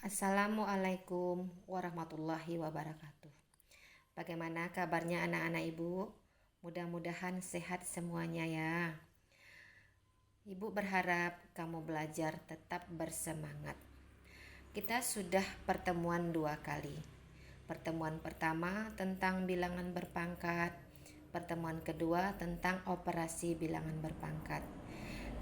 Assalamualaikum warahmatullahi wabarakatuh. Bagaimana kabarnya anak-anak ibu? Mudah-mudahan sehat semuanya ya. Ibu berharap kamu belajar tetap bersemangat. Kita sudah pertemuan 2 kali. Pertemuan pertama tentang bilangan berpangkat, pertemuan kedua tentang operasi bilangan berpangkat.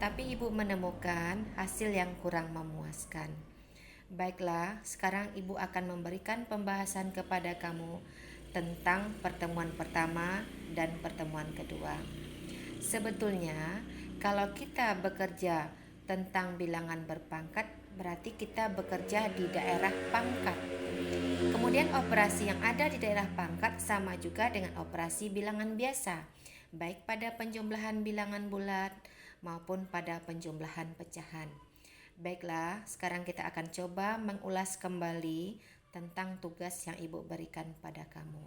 Tapi ibu menemukan hasil yang kurang memuaskan. Baiklah, sekarang ibu akan memberikan pembahasan kepada kamu tentang pertemuan pertama dan pertemuan kedua. Sebetulnya, kalau kita bekerja tentang bilangan berpangkat, berarti kita bekerja di daerah pangkat. Kemudian operasi yang ada di daerah pangkat sama juga dengan operasi bilangan biasa, baik pada penjumlahan bilangan bulat maupun pada penjumlahan pecahan. Baiklah, sekarang kita akan coba mengulas kembali tentang tugas yang ibu berikan pada kamu.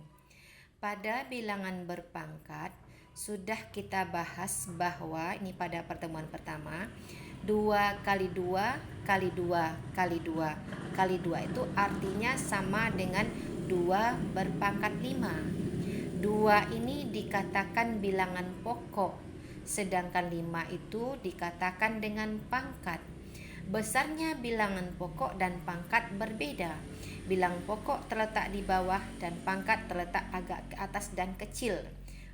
Pada bilangan berpangkat, sudah kita bahas bahwa ini pada pertemuan pertama, 2 kali 2 kali 2 kali 2 kali 2 itu artinya sama dengan 2 berpangkat 5. 2 ini dikatakan bilangan pokok, sedangkan 5 itu dikatakan dengan pangkat. Besarnya bilangan pokok dan pangkat berbeda. Bilangan pokok terletak di bawah dan pangkat terletak agak ke atas dan kecil.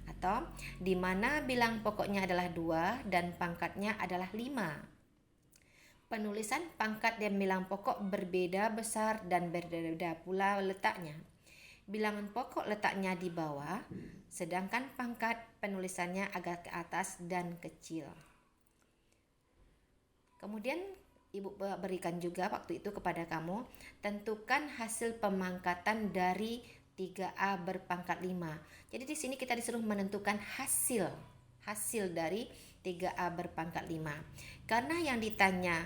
Atau di mana bilang pokoknya adalah 2 dan pangkatnya adalah 5. Penulisan pangkat dan bilang pokok berbeda besar dan berbeda pula letaknya. Bilangan pokok letaknya di bawah, sedangkan pangkat penulisannya agak ke atas dan kecil. Kemudian ibu berikan juga waktu itu kepada kamu, tentukan hasil pemangkatan dari 3A berpangkat 5. Jadi di sini kita disuruh menentukan hasil dari 3A berpangkat 5. Karena yang ditanya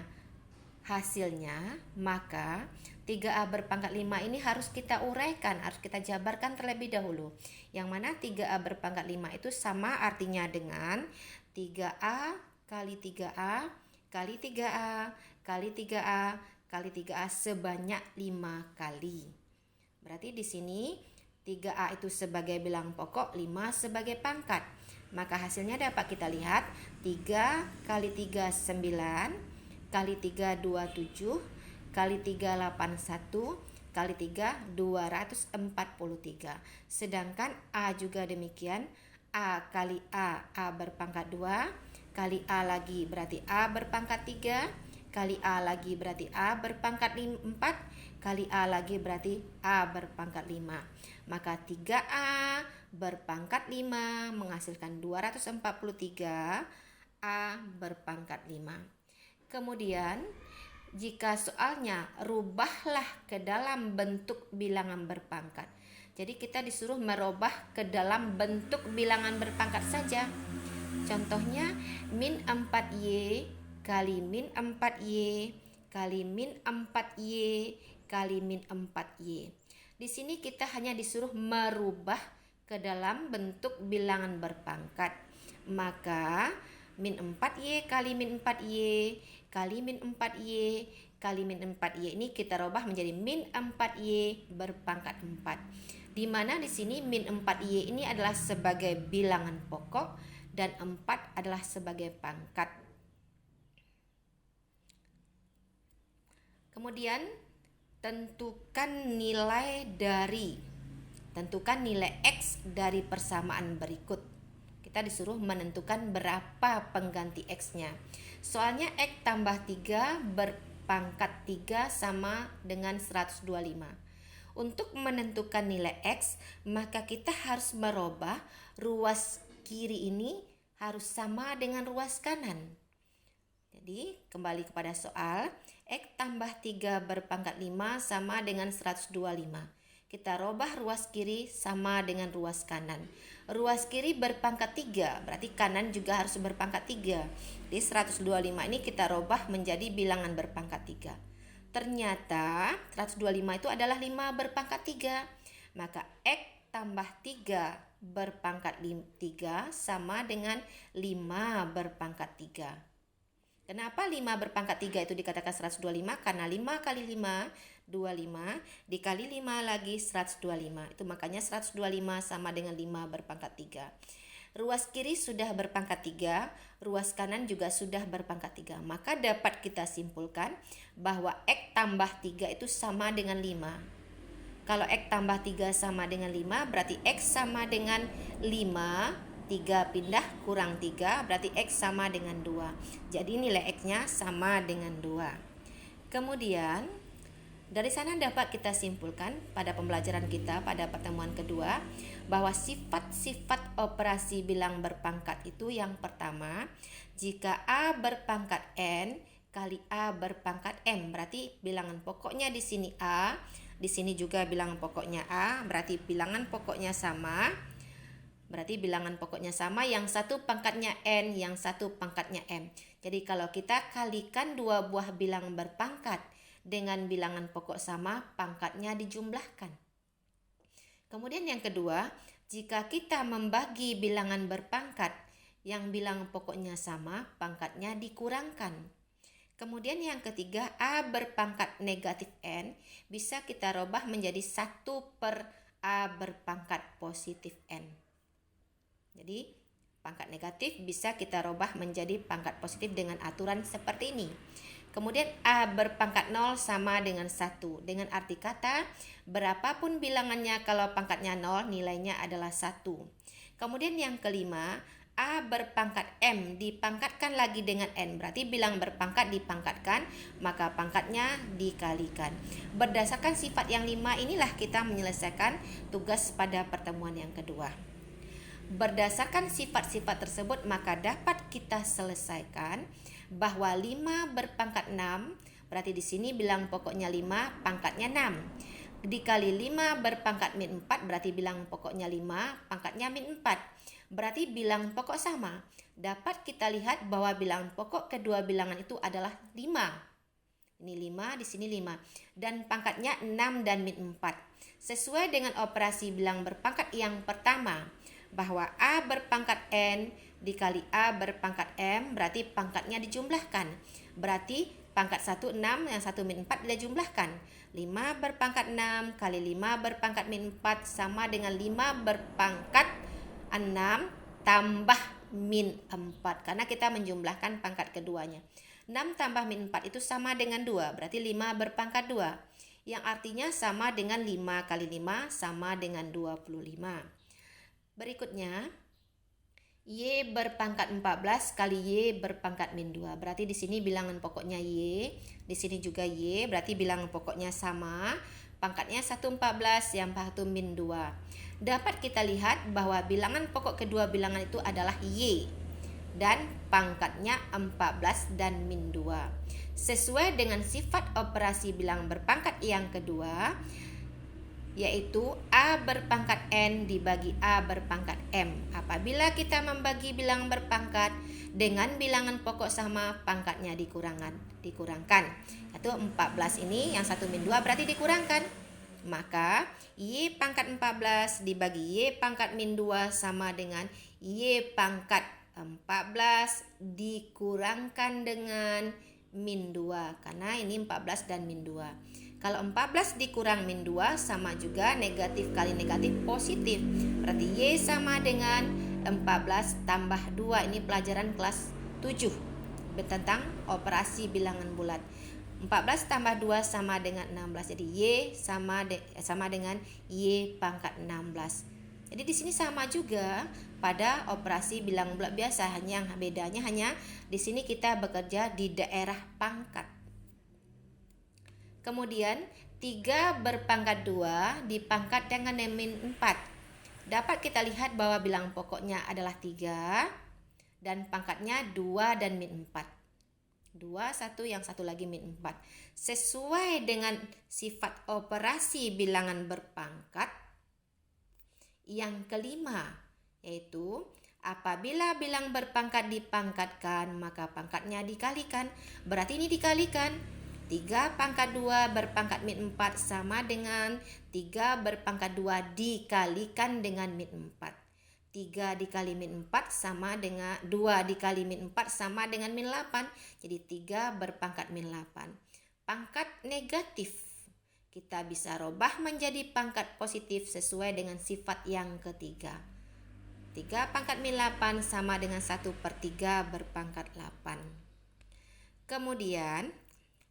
hasilnya, maka 3A berpangkat 5 ini harus kita uraikan, harus kita jabarkan terlebih dahulu. Yang mana 3A berpangkat 5 itu sama artinya dengan 3A kali 3A kali 3A kali 3A kali 3A sebanyak 5 kali. Berarti di sini 3A itu sebagai bilang pokok, 5 sebagai pangkat. Maka hasilnya dapat kita lihat 3 kali 3 9 kali 3 27 kali 3 81 kali 3 243. Sedangkan A juga demikian, A kali A berpangkat 2 kali A lagi berarti A berpangkat 3 kali A lagi berarti A berpangkat 4 kali A lagi berarti A berpangkat 5. Maka 3A berpangkat 5 menghasilkan 243, A berpangkat 5. Kemudian jika soalnya rubahlah ke dalam bentuk bilangan berpangkat. Jadi kita disuruh merubah ke dalam bentuk bilangan berpangkat saja. Contohnya min 4Y kali min 4Y kali min 4Y kali min 4Y. Di sini kita hanya disuruh merubah ke dalam bentuk bilangan berpangkat. Maka min 4Y kali min 4Y kali min 4Y kali min 4Y ini kita rubah menjadi min 4Y berpangkat 4. Di mana di sini min 4Y ini adalah sebagai bilangan pokok dan 4 adalah sebagai pangkat. Kemudian tentukan nilai X dari persamaan berikut. Kita disuruh menentukan berapa pengganti X-nya. Soalnya X tambah 3 berpangkat 3 sama dengan 125. Untuk menentukan nilai X, maka kita harus merubah ruas kiri ini harus sama dengan ruas kanan. Jadi kembali kepada soal, X tambah 3 berpangkat 5 sama dengan 125. Kita rubah ruas kiri sama dengan ruas kanan. Ruas kiri berpangkat 3, berarti kanan juga harus berpangkat 3. Di 125 ini kita rubah menjadi bilangan berpangkat 3. Ternyata 125 itu adalah 5 berpangkat 3. Maka X tambah 3 berpangkat 3 sama dengan 5 berpangkat 3. Kenapa 5 berpangkat 3 itu dikatakan 125? Karena 5 kali 5 125 dikali 5 lagi 125. Itu makanya 125 sama dengan 5 berpangkat 3. Ruas kiri sudah berpangkat 3, ruas kanan juga sudah berpangkat 3. Maka dapat kita simpulkan bahwa X tambah 3 itu sama dengan 5. Kalau X tambah 3 sama dengan 5, berarti X sama dengan 5, 3 pindah kurang 3, berarti X sama dengan 2. Jadi nilai X-nya sama dengan 2. Kemudian, dari sana dapat kita simpulkan pada pembelajaran kita pada pertemuan kedua bahwa sifat-sifat operasi bilang berpangkat itu yang pertama, jika A berpangkat N kali A berpangkat M, berarti bilangan pokoknya di sini A, di sini juga bilangan pokoknya A, berarti bilangan pokoknya sama. Berarti bilangan pokoknya sama, yang satu pangkatnya N, yang satu pangkatnya M. Jadi kalau kita kalikan dua buah bilang berpangkat dengan bilangan pokok sama, pangkatnya dijumlahkan. Kemudian yang kedua, jika kita membagi bilangan berpangkat yang bilang pokoknya sama, pangkatnya dikurangkan. Kemudian yang ketiga, A berpangkat negatif N bisa kita rubah menjadi 1 per A berpangkat positif N. Jadi pangkat negatif bisa kita rubah menjadi pangkat positif dengan aturan seperti ini. Kemudian A berpangkat 0 sama dengan 1. Dengan arti kata, berapapun bilangannya kalau pangkatnya 0, nilainya adalah 1. Kemudian yang kelima, A berpangkat M dipangkatkan lagi dengan N. Berarti bilang berpangkat dipangkatkan, maka pangkatnya dikalikan. Berdasarkan sifat yang 5 inilah kita menyelesaikan tugas pada pertemuan yang kedua. Berdasarkan sifat-sifat tersebut, maka dapat kita selesaikan bahwa 5 berpangkat 6, berarti di sini bilang pokoknya 5, pangkatnya 6. Dikali 5 berpangkat min 4, berarti bilang pokoknya 5, pangkatnya min 4. Berarti bilang pokok sama. Dapat kita lihat bahwa bilang pokok kedua bilangan itu adalah 5. Ini 5, di sini 5. Dan pangkatnya 6 dan min 4. Sesuai dengan operasi bilang berpangkat yang pertama, bahwa A berpangkat N dikali A berpangkat M, berarti pangkatnya dijumlahkan. Berarti pangkat 1 6, yang 1 min 4 dijumlahkan. 5 berpangkat 6 kali 5 berpangkat min 4 sama dengan 5 berpangkat 6 tambah min 4. Karena kita menjumlahkan pangkat keduanya. 6 tambah min 4 itu sama dengan 2, berarti 5 berpangkat 2. Yang artinya sama dengan 5 kali 5 sama dengan 25. Berikutnya, Y berpangkat 14 kali Y berpangkat min 2. Berarti di sini bilangan pokoknya Y, di sini juga Y, berarti bilangan pokoknya sama. Pangkatnya 114, yang 1 min 2. Dapat kita lihat bahwa bilangan pokok kedua bilangan itu adalah Y dan pangkatnya 14 dan min 2. Sesuai dengan sifat operasi bilangan berpangkat yang kedua, yaitu A berpangkat N dibagi A berpangkat M. Apabila kita membagi bilangan berpangkat dengan bilangan pokok sama, pangkatnya dikurangkan. Yaitu 14 ini yang 1 min 2 berarti dikurangkan. Maka Y pangkat 14 dibagi Y pangkat min 2 sama dengan Y pangkat 14 dikurangkan dengan min 2. Karena ini 14 dan min 2. Kalau 14 dikurang min 2 sama juga negatif kali negatif positif. Berarti Y sama dengan 14 tambah 2. Ini pelajaran kelas 7 tentang operasi bilangan bulat. 14 tambah 2 sama dengan 16. Jadi Y sama dengan Y pangkat 16. Jadi di sini sama juga pada operasi bilangan bulat biasa, hanya bedanya hanya di sini kita bekerja di daerah pangkat. Kemudian 3 berpangkat 2 dipangkat dengan min 4. Dapat kita lihat bahwa bilangan pokoknya adalah 3 dan pangkatnya 2 dan min 4. 2, 1, yang satu lagi min 4. Sesuai dengan sifat operasi bilangan berpangkat yang kelima, yaitu apabila bilang berpangkat dipangkatkan, maka pangkatnya dikalikan. Berarti ini dikalikan. 3 pangkat 2 berpangkat min 4 sama dengan 3 berpangkat 2 dikalikan dengan min 4. 3 dikali min 4 sama dengan 2 dikali min 4 sama dengan min 8. Jadi 3 berpangkat min 8. Pangkat negatif kita bisa robah menjadi pangkat positif sesuai dengan sifat yang ketiga. 3 pangkat min 8 sama dengan 1/3 berpangkat 8. Kemudian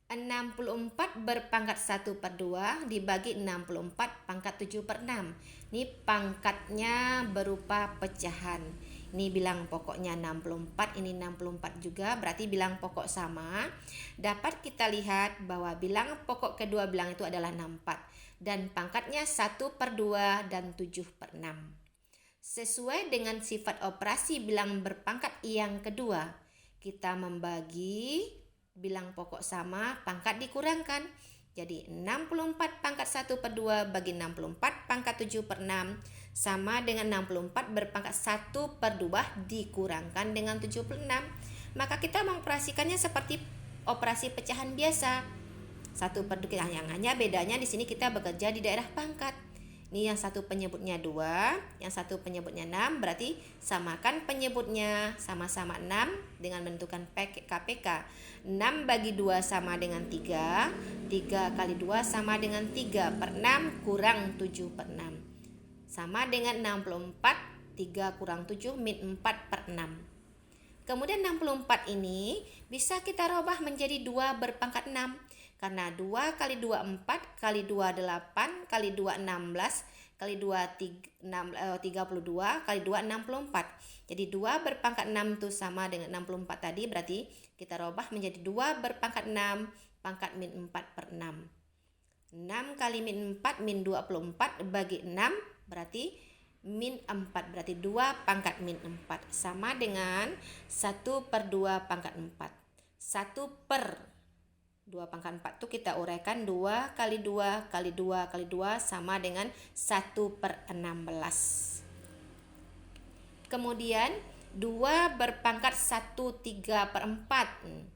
64 berpangkat 1/2 dibagi 64 pangkat 7/6. Ini pangkatnya berupa pecahan. Ini bilang pokoknya 64, ini 64 juga, berarti bilang pokok sama. Dapat kita lihat bahwa bilang pokok kedua bilang itu adalah 64. Dan pangkatnya 1/2 dan 7/6. Sesuai dengan sifat operasi bilang berpangkat yang kedua, kita membagi bilang pokok sama, pangkat dikurangkan. Jadi 64 pangkat 1/2 bagi 64 pangkat 7/6 sama dengan 64 berpangkat 1/2 dikurangkan dengan 76. Maka kita mengoperasikannya seperti operasi pecahan biasa. 1/2 yang hanya bedanya di sini kita bekerja di daerah pangkat. Ini yang satu penyebutnya 2, yang satu penyebutnya 6, berarti samakan penyebutnya sama-sama 6 dengan menentukan KPK. 6 bagi 2 sama dengan 3, 3 kali 2 sama dengan 3/6 kurang 7/6. Sama dengan 64, 3 kurang 7 min 4/6. Kemudian 64 ini bisa kita rubah menjadi 2 berpangkat 6. Karena 2 kali 2 4, kali 2 8, kali 2 16, kali 2 32, kali 2 64. Jadi 2 berpangkat 6 itu sama dengan 64 tadi, berarti kita rubah menjadi 2 berpangkat 6 pangkat min 4/6. 6 kali min 4 min 24 bagi 6 berarti min 4, berarti 2 pangkat min 4 sama dengan 1/2 pangkat 4. 1/2 pangkat 4 itu kita uraikan 2 kali 2 kali 2 kali 2 sama dengan 1/16. Kemudian 2 berpangkat 1/3/4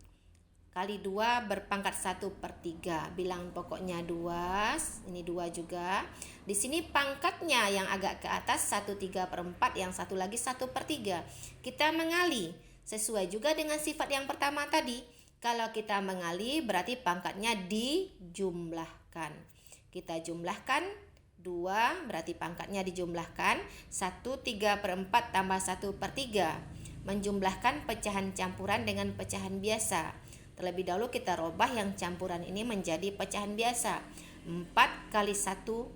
kali 2 berpangkat 1/3. Bilang pokoknya 2, ini 2 juga. Di sini pangkatnya yang agak ke atas 1/3/4, yang satu lagi 1/3. Kita mengali sesuai juga dengan sifat yang pertama tadi. Kalau kita mengali berarti pangkatnya dijumlahkan. Kita jumlahkan 2 berarti pangkatnya dijumlahkan 1/3/4 tambah 1/3. Menjumlahkan pecahan campuran dengan pecahan biasa. Terlebih dahulu kita robah yang campuran ini menjadi pecahan biasa. 4 kali 1,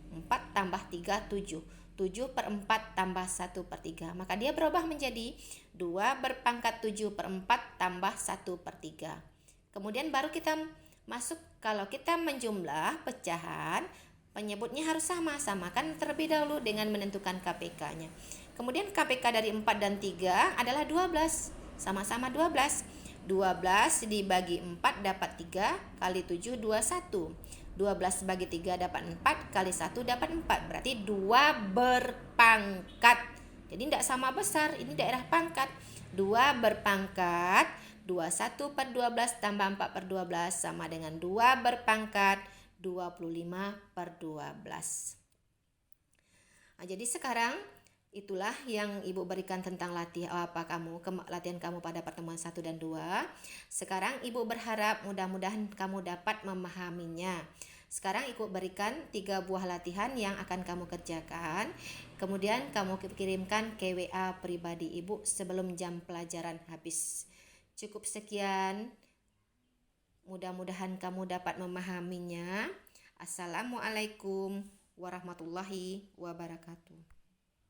4 tambah 3, 7. 7/4 tambah 1/3. Maka dia berubah menjadi 2 berpangkat 7/4 tambah 1/3. Kemudian baru kita masuk, kalau kita menjumlah pecahan, penyebutnya harus sama. Samakan terlebih dahulu dengan menentukan KPK-nya. Kemudian KPK dari 4 dan 3 adalah 12. Sama-sama 12. 12 dibagi 4 dapat 3, kali 7 21. 12 bagi 3 dapat 4, kali 1 dapat 4. Berarti 2 berpangkat. Jadi tidak sama besar, ini daerah pangkat. 2 berpangkat, 21/12 tambah 4/12 sama dengan 2 berpangkat 25/12. Nah, jadi sekarang itulah yang Ibu berikan tentang latihan kamu pada pertemuan 1 dan 2. Sekarang Ibu berharap mudah-mudahan kamu dapat memahaminya. Sekarang Ibu berikan 3 buah latihan yang akan kamu kerjakan. Kemudian kamu kirimkan ke WA pribadi Ibu sebelum jam pelajaran habis. Cukup sekian. Mudah-mudahan kamu dapat memahaminya. Assalamualaikum warahmatullahi wabarakatuh.